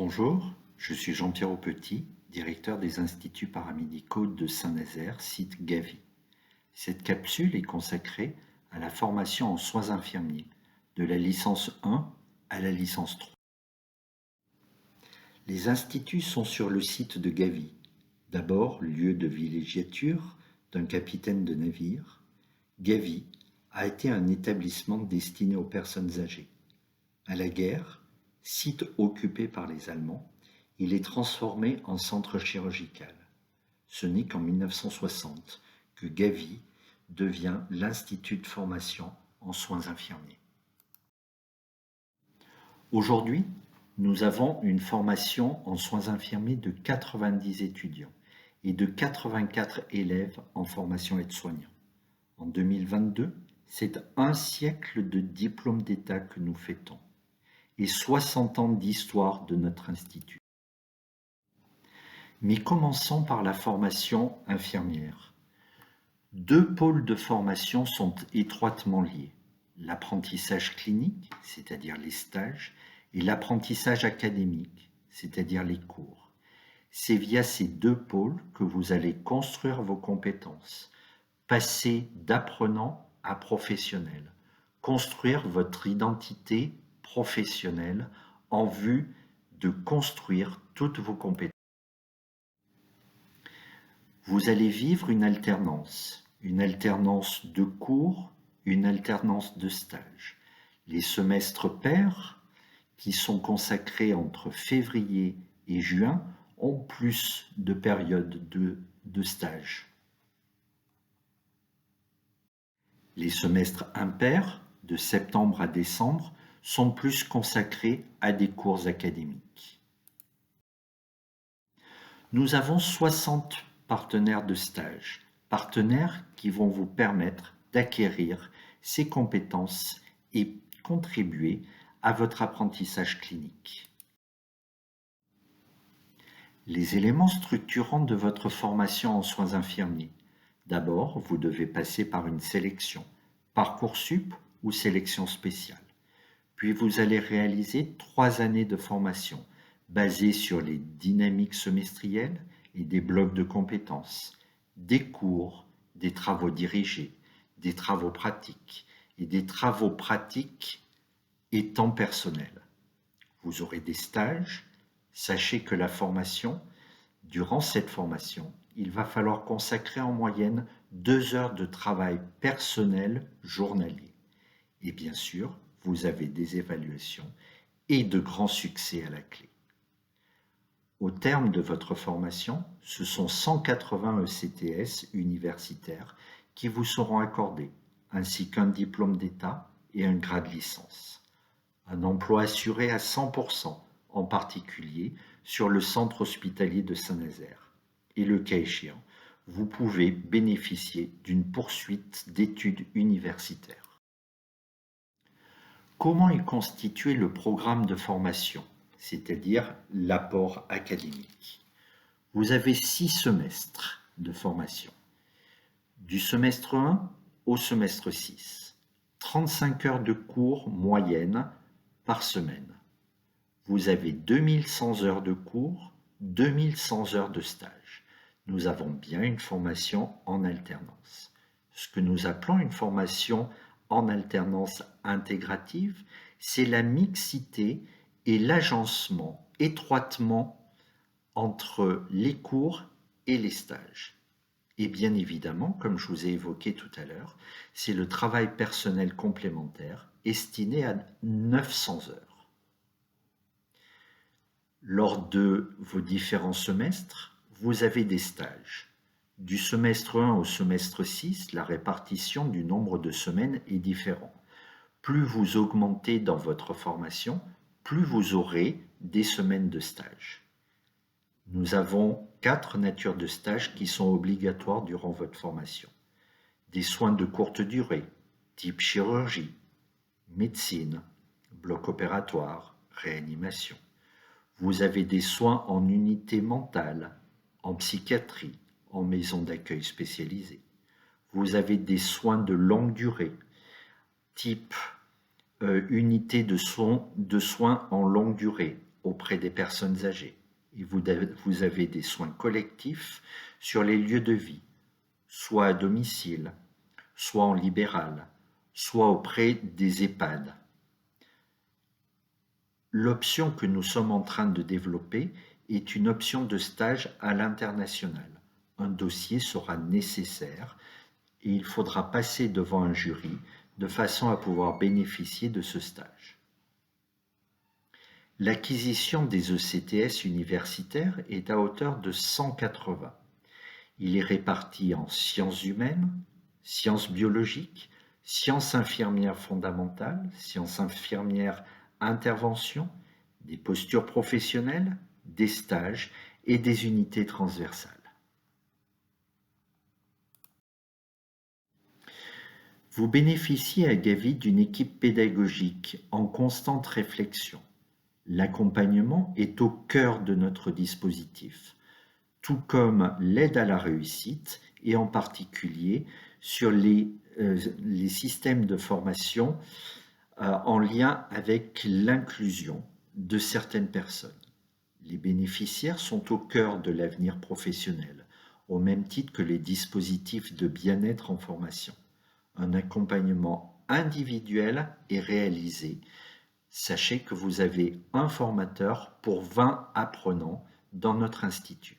Bonjour, je suis Jean-Pierre Aupetit, directeur des Instituts paramédicaux de Saint-Nazaire, site Gavy. Cette capsule est consacrée à la formation en soins infirmiers, de la licence 1 à la licence 3. Les instituts sont sur le site de Gavy. D'abord, lieu de villégiature d'un capitaine de navire, Gavy a été un établissement destiné aux personnes âgées. À la guerre, site occupé par les Allemands, il est transformé en centre chirurgical. Ce n'est qu'en 1960 que Gavy devient l'Institut de formation en soins infirmiers. Aujourd'hui, nous avons une formation en soins infirmiers de 90 étudiants et de 84 élèves en formation aide-soignant. En 2022, c'est un siècle de diplôme d'État que nous fêtons et 60 ans d'histoire de notre institut. Mais commençons par la formation infirmière. Deux pôles de formation sont étroitement liés. L'apprentissage clinique, c'est-à-dire les stages, et l'apprentissage académique, c'est-à-dire les cours. C'est via ces deux pôles que vous allez construire vos compétences, passer d'apprenant à professionnel, construire votre identité professionnelle en vue de construire toutes vos compétences. Vous allez vivre une alternance de cours, une alternance de stage. Les semestres pairs, qui sont consacrés entre février et juin, ont plus de périodes de stage. Les semestres impairs, de septembre à décembre, sont plus consacrés à des cours académiques. Nous avons 60 partenaires de stage, partenaires qui vont vous permettre d'acquérir ces compétences et contribuer à votre apprentissage clinique. Les éléments structurants de votre formation en soins infirmiers. D'abord, vous devez passer par une sélection, Parcoursup ou sélection spéciale. Puis vous allez réaliser 3 années de formation basées sur les dynamiques semestrielles et des blocs de compétences, des cours, des travaux dirigés, des travaux pratiques et des travaux pratiques et temps personnel. Vous aurez des stages. Sachez que durant cette formation, il va falloir consacrer en moyenne 2 heures de travail personnel journalier. Et bien sûr, vous avez des évaluations et de grands succès à la clé. Au terme de votre formation, ce sont 180 ECTS universitaires qui vous seront accordés, ainsi qu'un diplôme d'État et un grade licence. Un emploi assuré à 100%, en particulier sur le centre hospitalier de Saint-Nazaire. Et le cas échéant, vous pouvez bénéficier d'une poursuite d'études universitaires. Comment est constitué le programme de formation, c'est-à-dire l'apport académique? Vous avez 6 semestres de formation, du semestre 1 au semestre 6, 35 heures de cours moyenne par semaine. Vous avez 2100 heures de cours, 2100 heures de stage. Nous avons bien une formation en alternance. Ce que nous appelons une formation en alternance intégrative, c'est la mixité et l'agencement étroitement entre les cours et les stages. Et bien évidemment, comme je vous ai évoqué tout à l'heure, c'est le travail personnel complémentaire estimé à 900 heures. Lors de vos différents semestres, vous avez des stages. Du semestre 1 au semestre 6, la répartition du nombre de semaines est différente. Plus vous augmentez dans votre formation, plus vous aurez des semaines de stage. Nous avons 4 natures de stage qui sont obligatoires durant votre formation. Des soins de courte durée, type chirurgie, médecine, bloc opératoire, réanimation. Vous avez des soins en unité mentale, en psychiatrie, en maison d'accueil spécialisée. Vous avez des soins de longue durée, type unité de soins en longue durée, auprès des personnes âgées. Et vous avez des soins collectifs sur les lieux de vie, soit à domicile, soit en libéral, soit auprès des EHPAD. L'option que nous sommes en train de développer est une option de stage à l'international. Un dossier sera nécessaire et il faudra passer devant un jury de façon à pouvoir bénéficier de ce stage. L'acquisition des ECTS universitaires est à hauteur de 180. Il est réparti en sciences humaines, sciences biologiques, sciences infirmières fondamentales, sciences infirmières intervention, des postures professionnelles, des stages et des unités transversales. Vous bénéficiez à Gavi d'une équipe pédagogique en constante réflexion. L'accompagnement est au cœur de notre dispositif, tout comme l'aide à la réussite et en particulier sur les systèmes de formation en lien avec l'inclusion de certaines personnes. Les bénéficiaires sont au cœur de l'avenir professionnel, au même titre que les dispositifs de bien-être en formation. Un accompagnement individuel est réalisé. Sachez que vous avez un formateur pour 20 apprenants dans notre institut.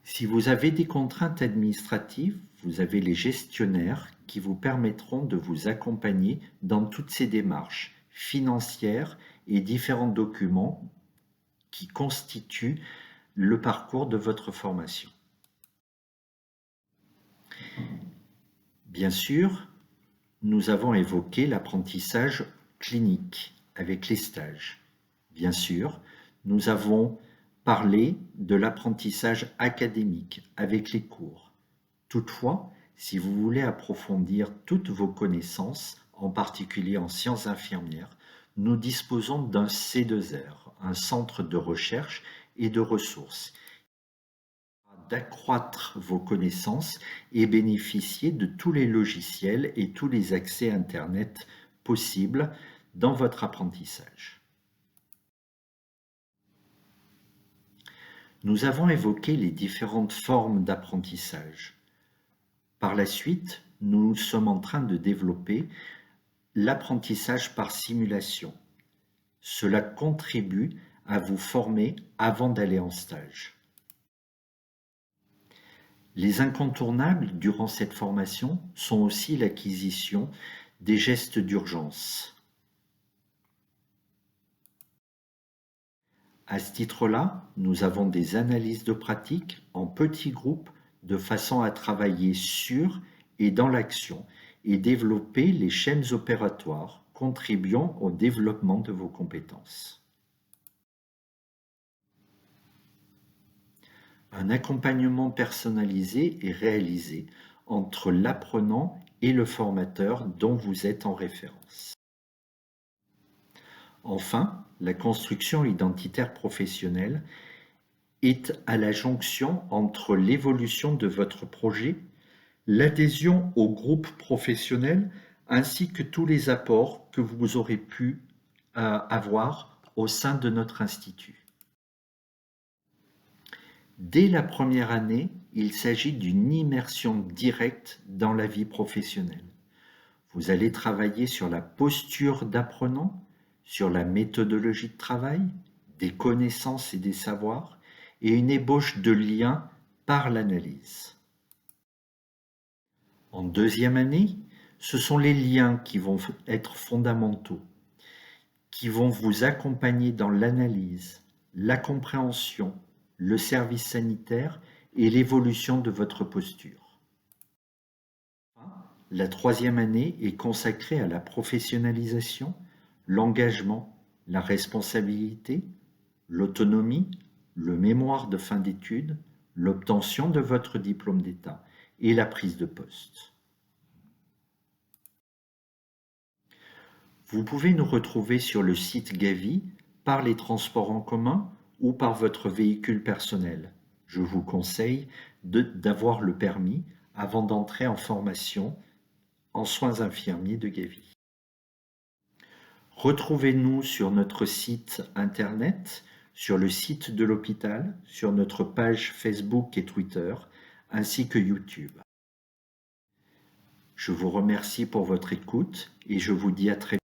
Si vous avez des contraintes administratives, vous avez les gestionnaires qui vous permettront de vous accompagner dans toutes ces démarches financières et différents documents qui constituent le parcours de votre formation. Bien sûr, nous avons évoqué l'apprentissage clinique avec les stages. Bien sûr, nous avons parlé de l'apprentissage académique avec les cours. Toutefois, si vous voulez approfondir toutes vos connaissances, en particulier en sciences infirmières, nous disposons d'un C2R, un centre de recherche et de ressources, d'accroître vos connaissances et bénéficier de tous les logiciels et tous les accès Internet possibles dans votre apprentissage. Nous avons évoqué les différentes formes d'apprentissage. Par la suite, nous sommes en train de développer l'apprentissage par simulation. Cela contribue à vous former avant d'aller en stage. Les incontournables durant cette formation sont aussi l'acquisition des gestes d'urgence. À ce titre-là, nous avons des analyses de pratique en petits groupes de façon à travailler sur et dans l'action et développer les chaînes opératoires contribuant au développement de vos compétences. Un accompagnement personnalisé est réalisé entre l'apprenant et le formateur dont vous êtes en référence. Enfin, la construction identitaire professionnelle est à la jonction entre l'évolution de votre projet, l'adhésion au groupe professionnel ainsi que tous les apports que vous aurez pu avoir au sein de notre institut. Dès la première année, il s'agit d'une immersion directe dans la vie professionnelle. Vous allez travailler sur la posture d'apprenant, sur la méthodologie de travail, des connaissances et des savoirs, et une ébauche de liens par l'analyse. En deuxième année, ce sont les liens qui vont être fondamentaux, qui vont vous accompagner dans l'analyse, la compréhension, le service sanitaire et l'évolution de votre posture. La troisième année est consacrée à la professionnalisation, l'engagement, la responsabilité, l'autonomie, le mémoire de fin d'études, l'obtention de votre diplôme d'État et la prise de poste. Vous pouvez nous retrouver sur le site Gavi par les transports en commun ou par votre véhicule personnel. Je vous conseille d'avoir le permis avant d'entrer en formation en soins infirmiers de Gavi. Retrouvez-nous sur notre site internet, sur le site de l'hôpital, sur notre page Facebook et Twitter, ainsi que YouTube. Je vous remercie pour votre écoute et je vous dis à très bientôt.